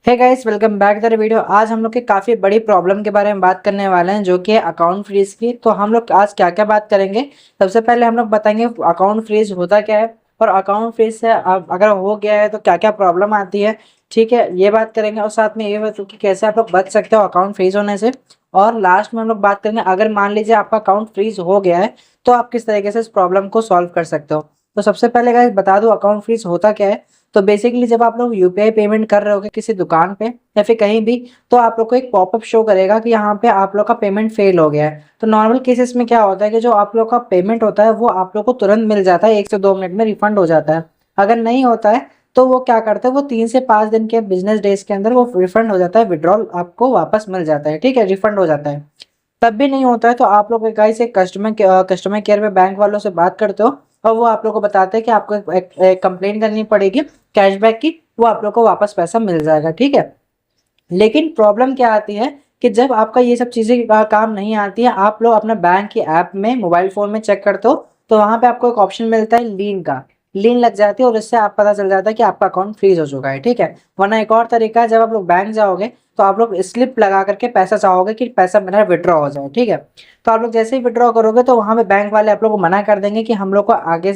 Hey guys, welcome back the video. आज हम लोग की काफ़ी बड़ी प्रॉब्लम के बारे में बात करने वाले हैं, जो कि है अकाउंट फ्रीज की। तो हम लोग आज क्या क्या बात करेंगे। सबसे पहले हम लोग बताएंगे अकाउंट फ्रीज होता क्या है, और अकाउंट फ्रीज से अब अगर हो गया है तो क्या क्या प्रॉब्लम आती है। ठीक है, ये बात करेंगे। और साथ में ये बताओ कि कैसे आप लोग बच सकते हो अकाउंट फ्रीज होने से। और लास्ट में हम लोग बात करेंगे, अगर मान लीजिए आपका अकाउंट फ्रीज हो गया है तो आप किस तरीके से इस प्रॉब्लम को सॉल्व कर सकते हो। तो सबसे पहले गाइस बता दूं अकाउंट फ्रीज होता क्या है। तो बेसिकली जब आप लोग यूपीआई पेमेंट कर रहे होगे किसी दुकान पे या फिर कहीं भी, तो आप लोग को एक पॉपअप शो करेगा कि यहाँ पे आप लोग का पेमेंट फेल हो गया है। तो नॉर्मल केसेस में क्या होता है कि जो आप लोग का पेमेंट होता है वो आप लोग को तुरंत मिल जाता है, 1 से 2 मिनट में रिफंड हो जाता है। अगर नहीं होता है तो वो क्या करते हैं, वो 3 से 5 दिन के बिजनेस डेज के अंदर वो रिफंड हो जाता है, विड्रॉल आपको वापस मिल जाता है। ठीक है, रिफंड हो जाता है। तब भी नहीं होता है तो आप लोग गाइस एक कस्टमर केयर में बैंक वालों से बात करते हो, और वो आप लोग को बताते हैं कि आपको एक कंप्लेंट करनी पड़ेगी कैशबैक की। वो आप लोग को वापस पैसा मिल जाएगा। ठीक है, लेकिन प्रॉब्लम क्या आती है कि जब आपका ये सब चीज़ें काम नहीं आती है, आप लोग अपना बैंक की ऐप में मोबाइल फ़ोन में चेक करते हो, तो वहाँ पे आपको एक ऑप्शन मिलता है लीन का। लीन लग जाती है और इससे आप पता चल जाता है कि आपका अकाउंट फ्रीज हो चुका है। ठीक है, वरना एक और तरीका है, जब आप लोग बैंक जाओगे तो आप लोग स्लिप लगा करके पैसा चाहोगे कि पैसा मेरा विड्रॉ हो जाए। ठीक है, तो आप लोग जैसे ही विड्रॉ करोगे तो वहाँ पे बैंक वाले आप लोग को मना कर देंगे कि हम लोग को आगे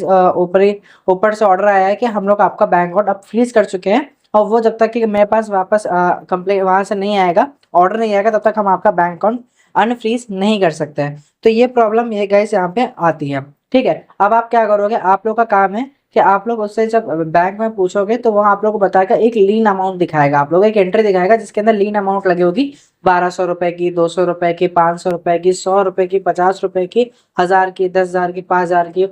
ऊपर से ऑर्डर आया है कि हम लोग आपका बैंक अकाउंट अब फ्रीज कर चुके हैं, और वो जब तक कि मेरे पास वापस कंप्लेन वहाँ से नहीं आएगा, ऑर्डर नहीं आएगा, तब तक हम आपका बैंक अकाउंट अनफ्रीज नहीं कर सकते हैं। तो ये प्रॉब्लम ये गाइस यहाँ पे आती है। ठीक है, अब आप क्या करोगे, आप लोग का काम है कि आप लोग उससे जब बैंक में पूछोगे तो वहाँ आप लोग को बताएगा, एक लीन अमाउंट दिखाएगा, आप लोग एक एंट्री दिखाएगा जिसके अंदर लीन अमाउंट लगी होगी 1200 रुपए की, 200 रुपए की, 500 रुपए की, 100 रुपए की, 50 रुपए की, 1000 की, 10,000 की, 5,000 की,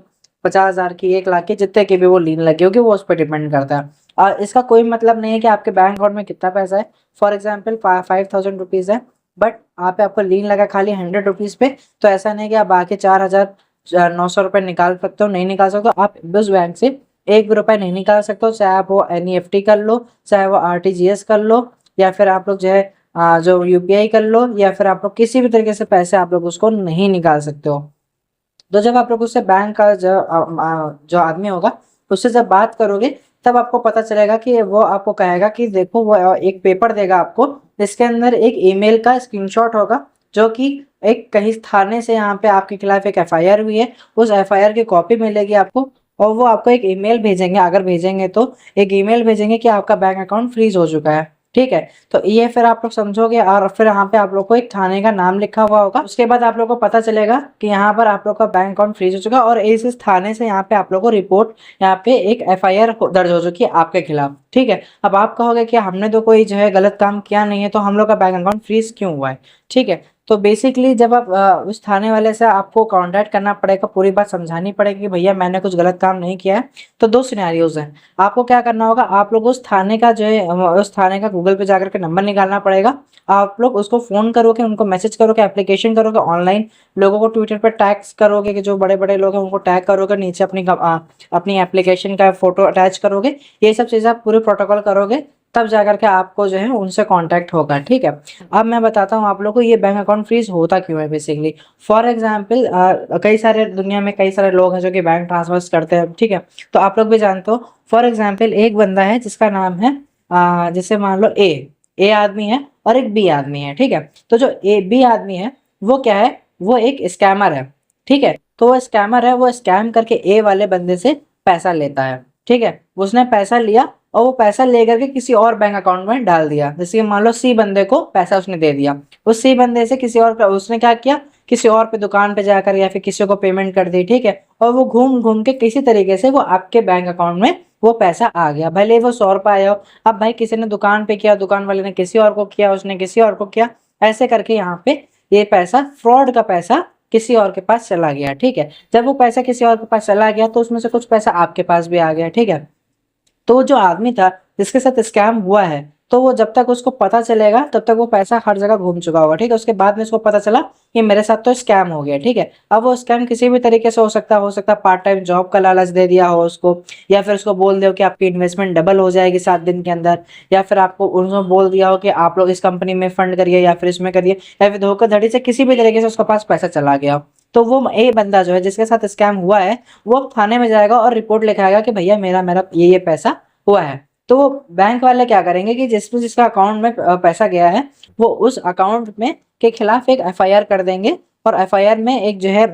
50,000 की, 1 लाख की, जितने की भी वो लीन लगी होगी वो उस पर डिपेंड करता है। और इसका कोई मतलब नहीं है कि आपके बैंक अकाउंट में कितना पैसा है। फॉर एग्जाम्पल 5,000 रुपीज़ है, बट आप आपको लीन लगा खाली 100 रुपीज़ पे, तो ऐसा नहीं कि आप बाकी 4,900 रुपये निकाल सकते हो, नहीं निकाल सकते हो। आप उस बैंक से 1 भी रुपये नहीं निकाल सकते हो, चाहे आप वो एनईएफटी कर लो, चाहे वो आरटीजीएस कर लो, या फिर आप लोग जो है जो यूपीआई कर लो, या फिर आप लोग किसी भी तरीके से पैसे आप लोग उसको नहीं निकाल सकते हो। तो जब आप लोग उससे बैंक का जो आदमी होगा उससे जब बात करोगे, तब आपको पता चलेगा कि वो आपको कहेगा कि देखो, वो एक पेपर देगा आपको, जिसके अंदर एक ईमेल का स्क्रीनशॉट होगा, जो कि एक कहीं थाने से यहाँ पे आपके खिलाफ एक एफआईआर हुई है, उस एफआईआर की कॉपी मिलेगी आपको। और वो आपको एक ईमेल भेजेंगे, अगर भेजेंगे तो एक ईमेल भेजेंगे कि आपका बैंक अकाउंट फ्रीज हो चुका है। ठीक है, तो ये फिर आप लोग समझोगे, और फिर यहाँ पे आप लोग को एक थाने का नाम लिखा हुआ होगा। उसके बाद आप लोग को पता चलेगा कि यहाँ पर आप लोग का बैंक अकाउंट फ्रीज हो चुका है, और इस थाने से यहाँ पे आप लोग को रिपोर्ट, यहाँ पे एक एफआईआर दर्ज हो चुकी है आपके खिलाफ। ठीक है, अब आप कहोगे कि हमने तो कोई जो है गलत काम किया नहीं है, तो हम लोग का बैंक अकाउंट फ्रीज क्यों हुआ है। ठीक है, तो बेसिकली जब आप उस थाने वाले से आपको कांटेक्ट करना पड़ेगा, पूरी बात समझानी पड़ेगी कि भैया मैंने कुछ गलत काम नहीं किया है। तो दो सिनेरियोज हैं, आपको क्या करना होगा, आप लोग उस थाने का जो है उस थाने का गूगल पे जाकर के नंबर निकालना पड़ेगा। आप लोग उसको फोन करोगे, उनको मैसेज करोगे, एप्लीकेशन करोगे ऑनलाइन, लोगों को ट्विटर पर टैग्स करोगे कि जो बड़े बड़े लोग हैं उनको टैग करोगे, नीचे अपनी एप्लीकेशन का फोटो अटैच करोगे। ये सब चीज़ें आप पूरे प्रोटोकॉल करोगे, तब जाकर के आपको जो है उनसे कांटेक्ट होगा। ठीक है, अब मैं बताता हूँ आप लोग को ये बैंक अकाउंट फ्रीज होता क्यों है बेसिकली। फॉर एग्जाम्पल कई सारे दुनिया में कई सारे लोग हैं जो कि बैंक ट्रांसफर करते हैं। ठीक है, तो आप लोग भी जानते हो। फॉर एग्जाम्पल एक बंदा है जिसका नाम है जैसे मान लो ए आदमी है और एक बी आदमी है। ठीक है, तो जो ए बी आदमी है वो क्या है, वो एक स्कैमर है। ठीक है, तो वो स्कैमर है, वो स्कैम करके ए वाले बंदे से पैसा लेता है। ठीक है, उसने पैसा लिया और वो पैसा लेकर के किसी और बैंक अकाउंट में डाल दिया। जैसे कि मान लो सी बंदे को पैसा उसने दे दिया, उस सी बंदे से किसी और उसने क्या किया, किसी और पे दुकान पे जाकर या फिर किसी को पेमेंट कर दी। ठीक है, और वो घूम घूम के किसी तरीके से वो आपके बैंक अकाउंट में वो पैसा आ गया, भले वो 100 रुपये आया हो। अब भाई किसी ने दुकान पे किया, दुकान वाले ने किसी और को किया, उसने किसी और को किया, ऐसे करके यहाँ पे ये पैसा, फ्रॉड का पैसा किसी और के पास चला गया। ठीक है, जब वो पैसा किसी और के पास चला गया तो उसमें से कुछ पैसा आपके पास भी आ गया। ठीक है, तो जो आदमी था जिसके साथ स्कैम हुआ है, तो वो जब तक उसको पता चलेगा तब तक वो पैसा हर जगह घूम चुका होगा। ठीक है, उसके बाद में उसको पता चला कि मेरे साथ तो स्कैम हो गया। ठीक है, अब वो स्कैम किसी भी तरीके से हो सकता पार्ट टाइम जॉब का लालच दे दिया हो उसको, या फिर उसको बोल दिया हो कि आपकी इन्वेस्टमेंट डबल हो जाएगी 7 दिन के अंदर, या फिर आपको उन्होंने बोल दिया हो कि आप लोग इस कंपनी में फंड करिए या फिर इसमें करिए, या फिर धोखाधड़ी से किसी भी तरीके से उसके पास पैसा चला गया। तो वो ए बंदा जो है जिसके साथ स्कैम हुआ है, वो अब थाने में जाएगा और रिपोर्ट लिखाएगा कि भैया मेरा मेरा ये पैसा हुआ है। तो वो बैंक वाले क्या करेंगे कि जिसका अकाउंट में पैसा गया है, वो उस अकाउंट में के खिलाफ एक एफआईआर कर देंगे, और एफआईआर में एक जो है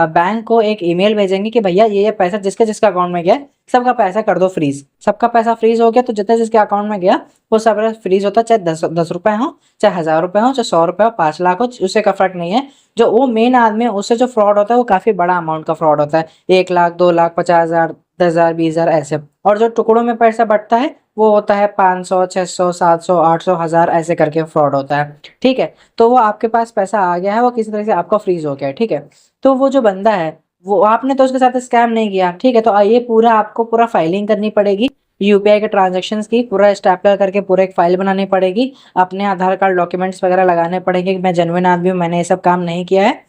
बैंक को एक ईमेल भेजेंगे कि भैया ये पैसा जिसके जिसका अकाउंट में गया सबका पैसा कर दो फ्रीज। सबका पैसा फ्रीज हो गया तो जितने जिसके अकाउंट में गया वो सब फ्रीज होता है, चाहे 10 रुपए हो, चाहे 1000 रुपए हो, चाहे 100 रुपए हो, 5 लाख हो, उससे का फर्क नहीं है। जो वो मेन आदमी है उससे जो फ्रॉड होता है वो काफी बड़ा अमाउंट का फ्रॉड होता है, 1 लाख, 2 लाख, 50,000, 10,000, 20,000 ऐसे। और जो टुकड़ों में पैसा बढ़ता है वो होता है 500, 600, 700, 800, 1000 ऐसे करके फ्रॉड होता है। ठीक है, तो वो आपके पास पैसा आ गया है, वो किसी तरह से आपका फ्रीज हो गया है। ठीक है, तो वो जो बंदा है वो आपने तो उसके साथ स्कैम नहीं किया। ठीक है, तो ये पूरा आपको पूरा फाइलिंग करनी पड़ेगी, यूपीआई के ट्रांजैक्शंस की पूरा स्टेपलर करके पूरा एक फाइल बनानी पड़ेगी, अपने आधार कार्ड डॉक्यूमेंट्स वगैरह लगाने पड़ेंगे कि मैं जेन्युइन आदमी हूँ, मैंने ये सब काम नहीं किया है।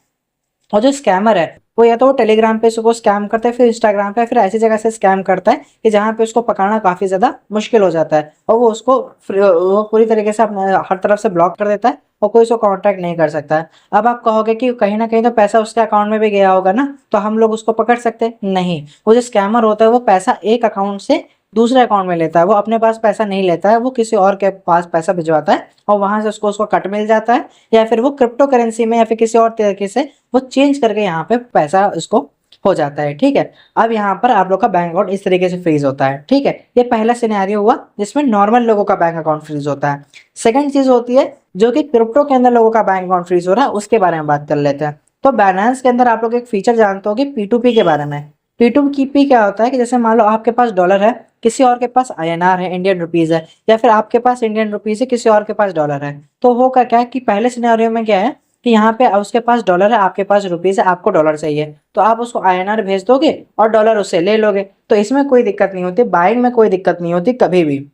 और जो स्कैमर है वो या तो वो टेलीग्राम पे उसको स्कैम करता है, फिर इंस्टाग्राम पे, फिर ऐसी जगह से स्कैम करता है कि जहाँ पे उसको पकड़ना काफी ज्यादा मुश्किल हो जाता है, और वो उसको वो पूरी तरीके से अपने हर तरफ से ब्लॉक कर देता है और कोई उसको कांटेक्ट नहीं कर सकता है। अब आप कहोगे कि कहीं ना कहीं तो पैसा उसके अकाउंट में भी गया होगा ना, तो हम लोग उसको पकड़ सकते हैं? नहीं, वो जो स्कैमर होता है वो पैसा एक अकाउंट से दूसरे अकाउंट में लेता है, वो अपने पास पैसा नहीं लेता है, वो किसी और के पास पैसा भिजवाता है और वहां से उसको कट मिल जाता है, या फिर वो क्रिप्टो करेंसी में या फिर किसी और तरीके से वो चेंज करके यहाँ पे पैसा उसको हो जाता है। ठीक है, अब यहाँ पर आप लोग का बैंक अकाउंट इस तरीके से फ्रीज होता है। ठीक है, ये पहला सिनेरियो हुआ जिसमें नॉर्मल लोगों का बैंक अकाउंट फ्रीज होता है। सेकंड चीज होती है जो कि क्रिप्टो के अंदर लोगों का बैंक अकाउंट फ्रीज हो रहा है, उसके बारे में बात कर लेते हैं। तो बाइनेंस के अंदर आप लोग एक फीचर जानते हो कि P2P के बारे में। P2P क्या होता है कि जैसे मान लो आपके पास डॉलर है, किसी और के पास INR है, इंडियन रुपीज है, या फिर आपके पास इंडियन रुपीज है, किसी और के पास डॉलर है। तो वो का क्या है कि पहले सिनेरियो में क्या है कि यहाँ पे उसके पास डॉलर है, आपके पास रुपीज है, आपको डॉलर चाहिए, तो आप उसको INR भेज दोगे और डॉलर उससे ले लोगे, तो इसमें कोई दिक्कत नहीं होती, बाइंग में कोई दिक्कत नहीं होती कभी भी।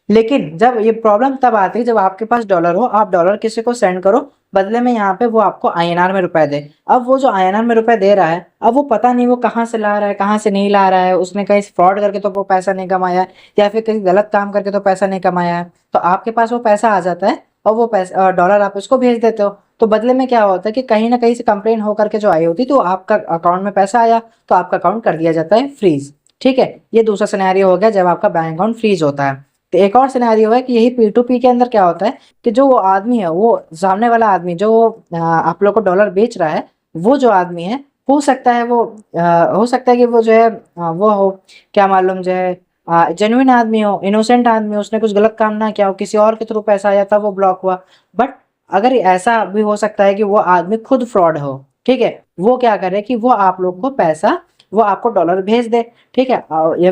लेकिन जब ये प्रॉब्लम तब आती है जब आपके पास डॉलर हो, आप डॉलर किसी को सेंड करो, बदले में यहाँ पे वो आपको INR में रुपए दे। अब वो जो INR में रुपए दे रहा है, अब वो पता नहीं वो कहाँ से ला रहा है, कहाँ से नहीं ला रहा है, उसने कहीं फ्रॉड करके तो वो पैसा नहीं कमाया, या फिर कहीं गलत काम करके तो पैसा नहीं कमाया है। तो आपके पास वो पैसा आ जाता है और वो पैसा डॉलर आप उसको भेज देते हो, तो बदले में क्या होता है कि कहीं ना कहीं से कंप्लेन होकर के जो आई होती तो आपका अकाउंट में पैसा आया, तो आपका अकाउंट कर दिया जाता है फ्रीज। ठीक है, ये दूसरा सिनेरियो हो गया जब आपका बैंक अकाउंट फ्रीज होता है। तो एक और सिनेरियो है कि यही P2P के अंदर क्या होता है कि जो वो आदमी है, वो सामने वाला आदमी जो आप लोग को डॉलर बेच रहा है, वो जो आदमी है, हो सकता है वो हो सकता है कि वो जो है वो हो, क्या मालूम, जो है जेन्युइन आदमी हो, इनोसेंट आदमी हो, उसने कुछ गलत काम ना किया हो, किसी और के थ्रू पैसा आया था वो ब्लॉक हुआ। बट अगर ऐसा भी हो सकता है कि वो आदमी खुद फ्रॉड हो। ठीक है, वो क्या करे कि वो आप लोग को पैसा, वो आपको डॉलर भेज दे। ठीक है,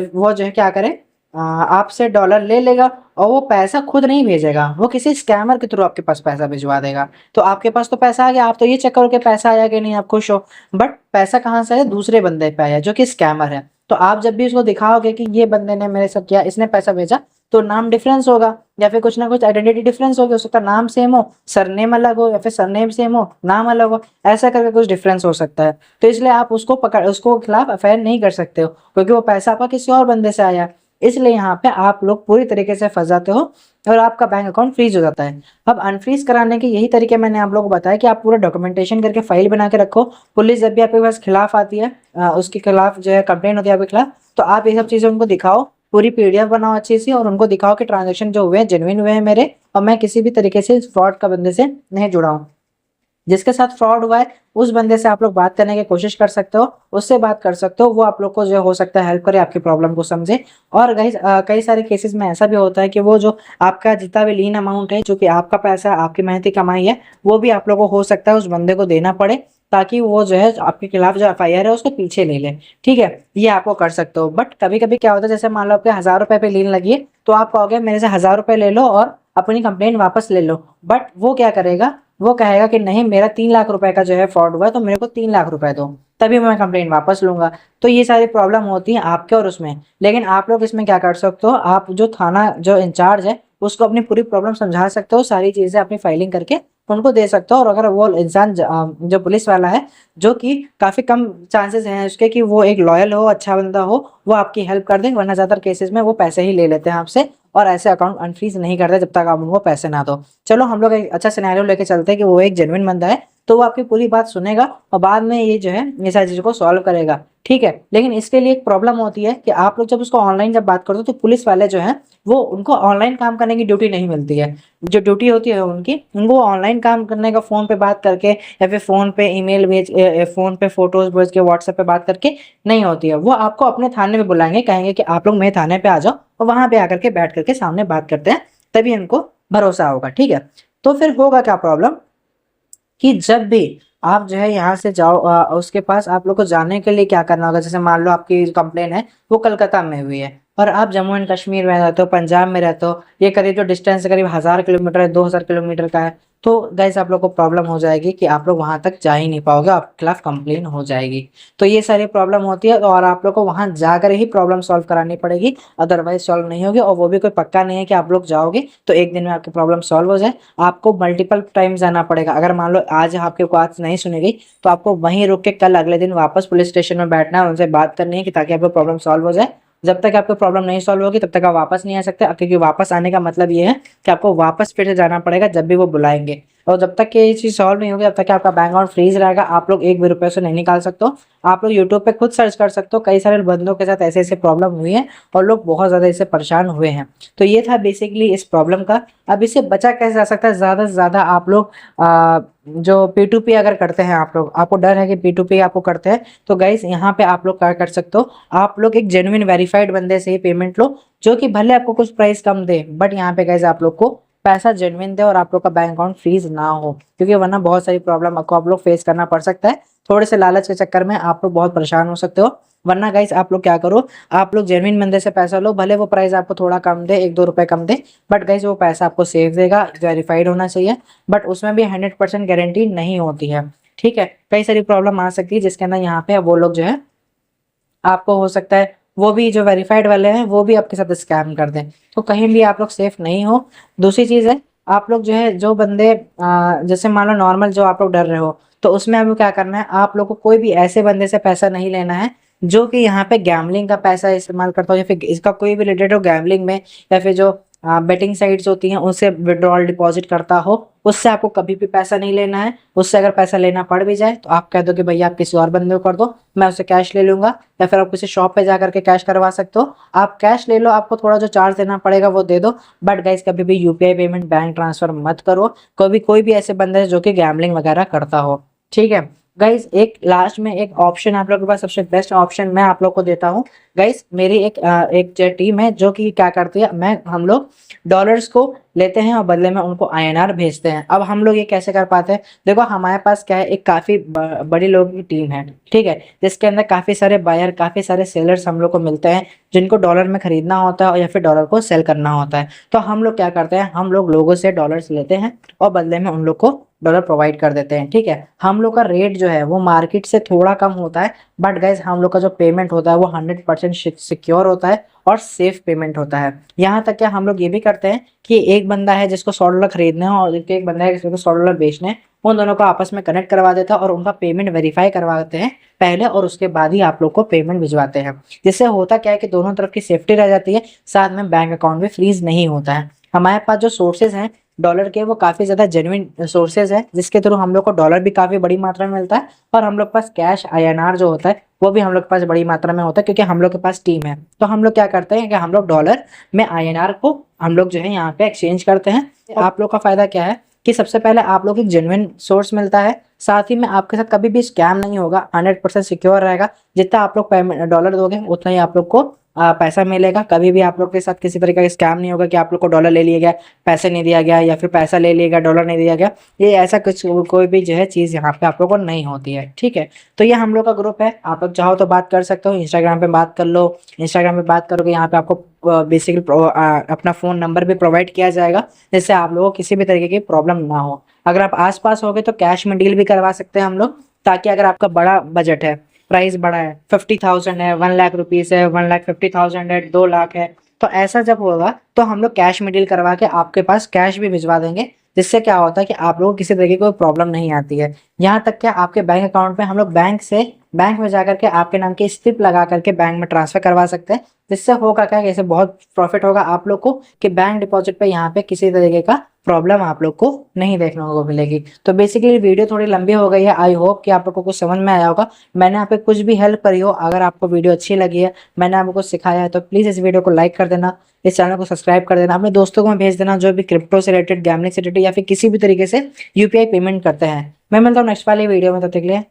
वो जो है क्या करे, आपसे डॉलर ले लेगा और वो पैसा खुद नहीं भेजेगा, वो किसी स्कैमर के थ्रू आपके पास पैसा भिजवा देगा। तो आपके पास तो पैसा आ गया, आप तो ये चेक करो कि पैसा आया कि नहीं, आप खुश हो। बट पैसा कहाँ से आया? दूसरे बंदे पे आया जो कि स्कैमर है। तो आप जब भी उसको दिखाओगे कि ये बंदे ने मेरे साथ किया, इसने पैसा भेजा, तो नाम डिफरेंस होगा या फिर कुछ ना कुछ आइडेंटिटी डिफरेंस होगी, हो सकता है नाम सेम हो, सरनेम अलग हो, या फिर सरनेम सेम हो, नाम अलग हो, ऐसा करके कुछ डिफरेंस हो सकता है। तो इसलिए आप उसको खिलाफ एफआईआर नहीं कर सकते हो, क्योंकि वो पैसा आपका किसी और बंदे से आया। इसलिए यहाँ पे आप लोग पूरी तरीके से फंस जाते हो और आपका बैंक अकाउंट फ्रीज हो जाता है। अब अनफ्रीज कराने के यही तरीके मैंने आप लोगों को बताया कि आप पूरा डॉक्यूमेंटेशन करके फाइल बना के रखो। पुलिस जब भी आपके पास खिलाफ आती है, उसके खिलाफ जो है कंप्लेन होती है आपके खिलाफ, तो आप ये सब चीजें उनको दिखाओ, पूरी PDF बनाओ अच्छी सी, और उनको दिखाओ कि ट्रांजेक्शन जो हुए हैं जेन्युइन हुए हैं मेरे, और मैं किसी भी तरीके से फ्रॉड का बंदे से नहीं जुड़ा हूँ। जिसके साथ फ्रॉड हुआ है उस बंदे से आप लोग बात करने की कोशिश कर सकते हो, उससे बात कर सकते हो, वो आप लोग को जो हो सकता है हेल्प करे, आपकी प्रॉब्लम को समझे। और कई सारे केसेस में ऐसा भी होता है कि वो जो आपका जितना भी लीन अमाउंट है, जो कि आपका पैसा आपकी मेहनती कमाई है, वो भी आप लोगों को हो सकता है उस बंदे को देना पड़े, ताकि वो जो है आपके खिलाफ जो FIR है उसको पीछे ले ले। ठीक है, ये आपको कर सकते हो। बट कभी कभी क्या होता है, जैसे मान लो आपके 1000 रुपए पे लीन लगी है, तो आप कहोगे मेरे से 1000 रुपए ले लो और अपनी कंप्लेन वापस ले लो। बट वो क्या करेगा, वो कहेगा कि नहीं, मेरा 3 लाख रुपए का जो है फ्रॉड हुआ है, तो मेरे को 3 लाख रुपए दो, तभी मैं कंप्लेन वापस लूंगा। तो ये सारी प्रॉब्लम होती है आपके और उसमें। लेकिन आप लोग इसमें क्या कर सकते हो, आप जो थाना जो इंचार्ज है उसको अपनी पूरी प्रॉब्लम समझा सकते हो, सारी चीजें अपनी फाइलिंग करके उनको दे सकते हो। और अगर वो इंसान जो पुलिस वाला है, जो कि काफी कम चांसेस हैं उसके कि वो एक लॉयल हो, अच्छा बंदा हो, वो आपकी हेल्प कर देंगे, वरना ज्यादातर केसेस में वो पैसे ही ले लेते हैं आपसे, और ऐसे अकाउंट अनफ्रीज नहीं करते जब तक आप उनको पैसे ना दो। चलो हम लोग एक अच्छा सिनेरियो लेके चलते हैं कि वो एक जेन्युइन बंदा है, तो वो आपकी पूरी बात सुनेगा और बाद में ये जो है ये सारी चीजों को सॉल्व करेगा। ठीक है। लेकिन इसके लिए एक प्रॉब्लम होती है कि आप लोग जब उसको ऑनलाइन जब बात करते हो तो पुलिस वाले जो हैं वो उनको ऑनलाइन काम करने की ड्यूटी नहीं मिलती है। जो ड्यूटी होती है उनकी, उनको ऑनलाइन काम करने का फ़ोन पे बात करके या फिर फ़ोन पे ईमेल भेज फ़ोन पे फ़ोटोज़ भेज के व्हाट्सएप पे बात करके नहीं होती है। वो आपको अपने थाने में बुलाएँगे, कहेंगे कि आप लोग मेरे थाने पे आ जाओ और वहाँ पे आकर के बैठ कर के सामने बात करते हैं, तभी उनको भरोसा होगा, ठीक है। तो फिर होगा क्या प्रॉब्लम कि जब भी आप जो है यहाँ से जाओ उसके पास आप लोग को जाने के लिए क्या करना होगा, जैसे मान लो आपकी कंप्लेन है वो कलकत्ता में हुई है और आप जम्मू एंड कश्मीर में रहते हो, पंजाब में रहते हो, ये करीब जो डिस्टेंस करीब 1000 किलोमीटर है, 2000 किलोमीटर का है, तो गाइस आप लोग को प्रॉब्लम हो जाएगी कि आप लोग वहां तक जा ही नहीं पाओगे, आपके खिलाफ कंप्लेन हो जाएगी। तो ये सारी प्रॉब्लम होती है और आप लोग को वहां जाकर ही प्रॉब्लम सॉल्व करानी पड़ेगी, अदरवाइज सॉल्व नहीं होगी। और वो भी कोई पक्का नहीं है कि आप लोग जाओगे तो एक दिन में आपकी प्रॉब्लम सॉल्व हो जाए, आपको मल्टीपल टाइम जाना पड़ेगा। अगर मान लो आज आपकी बात नहीं सुनी गई तो आपको वहीं रुक के कल अगले दिन वापस पुलिस स्टेशन में बैठना है, उनसे बात करनी है कि ताकि आपको प्रॉब्लम सॉल्व हो जाए। जब तक आपकी प्रॉब्लम नहीं सॉल्व होगी तब तक आप वापस नहीं आ सकते, क्योंकि वापस आने का मतलब ये है कि आपको वापस फिर से जाना पड़ेगा जब भी वो बुलाएंगे। और जब तक कि ये चीज़ सॉल्व नहीं होगी तब तक कि आपका बैंक अकाउंट फ्रीज रहेगा, आप लोग एक भी रुपये से नहीं निकाल सकते हो। आप लोग यूट्यूब पे खुद सर्च कर सकते हो, कई सारे बंदों के साथ ऐसे ऐसे प्रॉब्लम हुई है और लोग बहुत ज़्यादा इससे परेशान हुए हैं। तो ये था बेसिकली इस प्रॉब्लम का। अब इससे बचा कैसे जा सकता है, ज़्यादा से ज़्यादा आप लोग जो P2P अगर करते हैं, आप लोग आपको डर है कि P2P आपको करते हैं, तो गाइस यहाँ पे आप लोग क्या कर सकते हो, आप लोग एक जेन्युइन वेरीफाइड बंदे से ही पेमेंट लो, जो कि भले आपको कुछ प्राइस कम दे, बट यहाँ पे गाइस आप लोग को पैसा जेन्युइन दे और आप लोग का बैंक अकाउंट फ्रीज ना हो, क्योंकि वरना बहुत सारी प्रॉब्लम आपको आप लोग फेस करना पड़ सकता है। थोड़े से लालच के चक्कर में आप लोग बहुत परेशान हो सकते हो। वरना गाइस आप लोग क्या करो, आप लोग जेन्युइन बंदे से पैसा लो, भले वो प्राइस आपको थोड़ा कम दे, 1-2 रुपए कम दे, बट गाइस वो पैसा आपको सेफ देगा, वेरीफाइड होना चाहिए। बट उसमें भी 100% गारंटी नहीं होती है, ठीक है। कई सारी प्रॉब्लम आ सकती है जिसके अंदर यहाँ पे वो लोग जो है आपको हो सकता है वो भी जो वेरीफाइड वाले हैं वो भी आपके साथ स्कैम कर दें, तो कहीं भी आप लोग सेफ नहीं हो। दूसरी चीज़ है, आप लोग जो है जो बंदे जैसे मान लो नॉर्मल जो आप लोग डर रहे हो, तो उसमें आपको क्या करना है, आप लोग को कोई भी ऐसे बंदे से पैसा नहीं लेना है जो कि यहाँ पे गैमलिंग का पैसा इस्तेमाल करता हो, या फिर इसका कोई भी रिलेटेड हो गैमलिंग में, या फिर जो बेटिंग साइट्स होती हैं उनसे विड्रॉल डिपॉजिट करता हो, उससे आपको कभी भी पैसा नहीं लेना है। उससे अगर पैसा लेना पड़ भी जाए तो आप कह दो कि भैया आप किसी और बंदे को कर दो, मैं उससे कैश ले लूंगा, या फिर आप किसी शॉप पे जा करके कैश करवा सकते हो। आप कैश ले लो, आपको थोड़ा जो चार्ज देना पड़ेगा वो दे दो, बट गाइस कभी भी यूपीआई पेमेंट बैंक ट्रांसफर मत करो, कभी कोई भी ऐसे बंदे जो कि गैमलिंग वगैरह करता हो, ठीक है। गाइस एक लास्ट में एक ऑप्शन आप लोगों के पास, सबसे बेस्ट ऑप्शन मैं आप लोग को देता हूँ। गाइस मेरी एक टीम है जो कि क्या करती है, हम लोग डॉलर्स को लेते हैं और बदले में उनको आईएनआर भेजते हैं। अब हम लोग ये कैसे कर पाते हैं, देखो हमारे पास क्या है, एक काफी बड़ी लोगों की टीम है, ठीक है, जिसके अंदर काफी सारे बायर, काफी सारे सेलर्स हम लोग को मिलते हैं, जिनको डॉलर में खरीदना होता है और या फिर डॉलर को सेल करना होता है। तो हम लोग क्या करते हैं, हम लोग लोगों से डॉलर्स लेते हैं और बदले में उन लोग को डॉलर प्रोवाइड कर देते हैं, ठीक है। हम लोग का रेट जो है वो मार्केट से थोड़ा कम होता है, बट गाइज हम लोग का जो पेमेंट होता है वो 100% सिक्योर होता है और सेफ पेमेंट होता है। यहाँ तक क्या हम लोग ये भी करते हैं कि एक बंदा है जिसको $100 खरीदने हैं और एक बंदा है जिसको $100 बेचने हैं, उन दोनों को आपस में कनेक्ट करवा देता है और उनका पेमेंट वेरीफाई करवाते हैं पहले, और उसके बाद ही आप लोग को पेमेंट भिजवाते हैं। जिससे होता क्या है कि दोनों तरफ की सेफ्टी रह जाती है, साथ में बैंक अकाउंट भी फ्रीज नहीं होता है। हमारे पास जो सोर्सेज हैं डॉलर के वो काफ़ी ज़्यादा जेन्युइन सोर्सेज है, जिसके थ्रू हम लोग को डॉलर भी काफ़ी बड़ी मात्रा में मिलता है, और हम लोग के पास कैश आईएनआर जो होता है वो भी हम लोग के पास बड़ी मात्रा में होता है, क्योंकि हम लोग के पास टीम है। तो हम लोग क्या करते हैं कि हम लोग डॉलर में आईएनआर को हम लोग जो है यहाँ पे एक्सचेंज करते हैं। आप लोग का फायदा क्या है कि सबसे पहले आप लोग एक जेन्युइन सोर्स मिलता है, साथ ही में आपके साथ कभी भी स्कैम नहीं होगा, 100% सिक्योर रहेगा। जितना आप लोग पेमेंट डॉलर दोगे उतना ही आप लोग को पैसा मिलेगा। कभी भी आप लोग के साथ किसी तरीके का स्कैम नहीं होगा कि आप लोग को डॉलर ले लिया गया, पैसे नहीं दिया गया, या फिर पैसा ले लिया गया, डॉलर नहीं दिया गया। ये ऐसा कुछ कोई भी जो है चीज़ यहाँ पे आप लोग को नहीं होती है, ठीक है। तो ये हम लोग का ग्रुप है, आप लोग चाहो तो बात कर सकते हो, इंस्टाग्राम पे बात कर लो। इंस्टाग्राम पे बात करोगे यहाँ पे आपको बेसिकली अपना फ़ोन नंबर भी प्रोवाइड किया जाएगा, जिससे आप लोगों को किसी भी तरीके की प्रॉब्लम ना हो। अगर आप आसपास होगे तो कैश में डील भी करवा सकते हैं हम लोग, ताकि अगर आपका बड़ा बजट है, प्राइस बड़ा है, 50,000 है, 1 लाख रुपीज़ है, 1,50,000 है, 2 लाख है, तो ऐसा जब होगा तो हम लोग कैश में डील करवा के आपके पास कैश भी भिजवा देंगे। जिससे क्या होता है कि आप लोगों को किसी तरीके की कोई प्रॉब्लम नहीं आती है। यहाँ तक क्या आपके बैंक अकाउंट में हम लोग बैंक से बैंक में जाकर के आपके नाम की स्लिप लगा करके बैंक में ट्रांसफर करवा सकते हैं। जिससे होगा क्या, ऐसे बहुत प्रॉफिट होगा आप लोग को कि बैंक डिपॉजिट पे यहाँ पे किसी तरीके का प्रॉब्लम आप लोग को नहीं देखने को मिलेगी। तो बेसिकली वीडियो थोड़ी लंबी हो गई है, आई होप कि आप लोग को कुछ समझ में आया होगा। मैंने यहाँ पे कुछ भी हेल्प करी हो, अगर आपको वीडियो अच्छी लगी है, मैंने आपको कुछ सिखाया है, तो प्लीज़ इस वीडियो को लाइक कर देना, इस चैनल को सब्सक्राइब कर देना, अपने दोस्तों को भेज देना जो भी क्रिप्टो से रिलेटेड, गैमलिंग से रिलेटेड या फिर किसी भी तरीके से यूपीआई पेमेंट करते हैं। मैं मिलता हूँ नेक्स्ट वाली वीडियो में, तब तक के लिए।